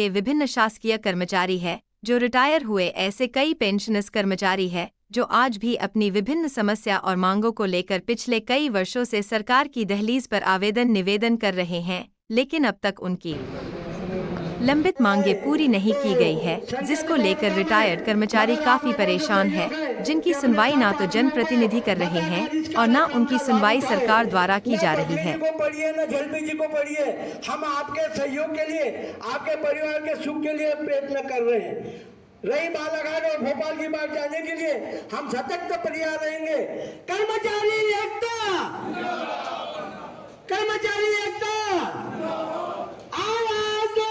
के विभिन्न शासकीय कर्मचारी हैं, जो रिटायर हुए ऐसे कई पेंशनर्स कर्मचारी हैं, जो आज भी अपनी विभिन्न समस्या और मांगों को लेकर पिछले कई वर्षों से सरकार की दहलीज पर आवेदन निवेदन कर रहे हैं, लेकिन अब तक उनकी लंबित मांगें पूरी नहीं की गई है, जिसको लेकर रिटायर्ड कर्मचारी काफी परेशान है, जिनकी सुनवाई ना तो जनप्रतिनिधि कर रहे हैं और ना उनकी सुनवाई सरकार द्वारा की जा रही है। हम आपके सहयोग के लिए, आपके परिवार के सुख के लिए प्रयत्न कर रहे हैं। रही बालाघाट और भोपाल की बात जाने के लिए हम सतत प्रयास रहेंगे। कर्मचारी एकता, कर्मचारी एकता, आवाज दो,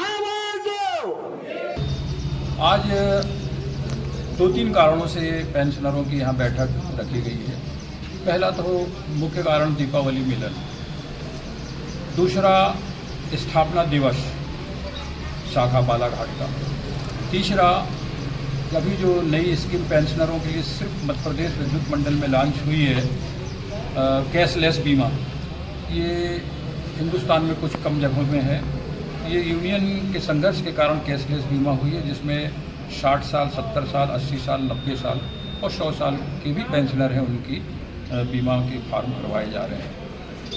आवाज दो। आज 2-3 कारणों से पेंशनरों की यहाँ बैठक रखी गई है। पहला तो मुख्य कारण दीपावली मिलन, दूसरा स्थापना दिवस शाखा बालाघाट का, तीसरा अभी जो नई स्कीम पेंशनरों के लिए सिर्फ मध्य प्रदेश विद्युत मंडल में लॉन्च हुई है, कैशलेस बीमा, ये हिंदुस्तान में कुछ कम जगहों में है। ये यूनियन के संघर्ष के कारण कैशलेस बीमा हुई है, जिसमें 60 साल, 70 साल, 80 साल, 90 साल और 100 साल के भी पेंशनर हैं, उनकी बीमा के फार्म करवाए जा रहे हैं।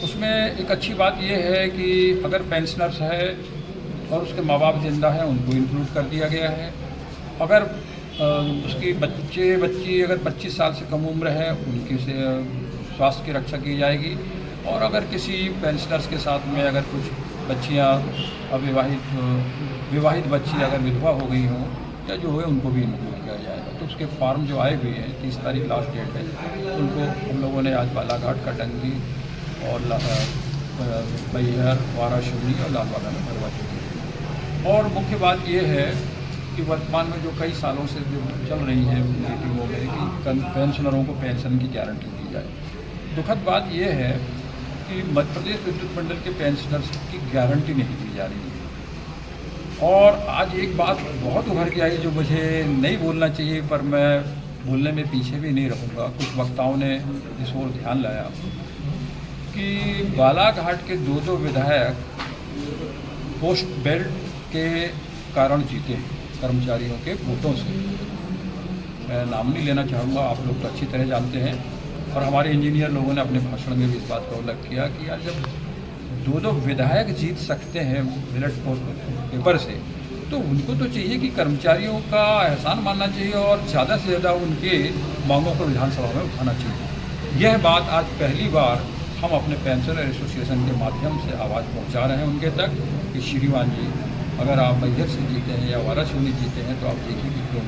उसमें एक अच्छी बात यह है कि अगर पेंशनर्स है और उसके माँ बाप जिंदा हैं, उनको इंक्लूड कर दिया गया है। अगर उसकी बच्ची अगर 25 साल से कम उम्र है, उनकी से स्वास्थ्य की रक्षा की जाएगी। और अगर किसी पेंशनर्स के साथ में अगर कुछ बच्चियाँ विवाहित बच्ची अगर विधवा हो गई हों या जो है, उनको भी इंक्लूड किया जाएगा। तो उसके फॉर्म जो आए हुए हैं, 30 तारीख लास्ट डेट है, उनको हम लोगों ने आज बालाघाट, कटंगी और मैहर, वाराशुनी और लालवाला में भरवा चुके हैं। और मुख्य बात यह है कि वर्तमान में जो कई सालों से जो चल रही है मीटिंगों में कि पेंशनरों को पेंशन की गारंटी दी जाए। दुखद बात यह है कि मध्य प्रदेश विद्युत मंडल के पेंशनर्स की गारंटी नहीं दी जा रही है। और आज एक बात बहुत उभर के आई जो मुझे नहीं बोलना चाहिए, पर मैं बोलने में पीछे भी नहीं रहूँगा। कुछ वक्ताओं ने इस ओर ध्यान लाया कि बालाघाट के 2 विधायक पोस्ट बेल्ट के कारण जीते हैं, कर्मचारियों के वोटों से। मैं नाम नहीं लेना चाहूँगा, आप लोग तो अच्छी तरह जानते हैं। और हमारे इंजीनियर लोगों ने अपने भाषण में भी इस बात का उल्लेख किया कि यार जब 2 विधायक जीत सकते हैं बैलेट पेपर से, तो उनको तो चाहिए कि कर्मचारियों का एहसान मानना चाहिए और ज़्यादा से ज़्यादा उनके मांगों को विधानसभा में उठाना चाहिए। यह बात आज पहली बार हम अपने पेंशनर एसोसिएशन के माध्यम से आवाज़ पहुंचा रहे हैं उनके तक कि श्रीमान जी, अगर आप मैहर से जीते हैं या वाराणसी जीते हैं, तो आप देखिए कि क्यों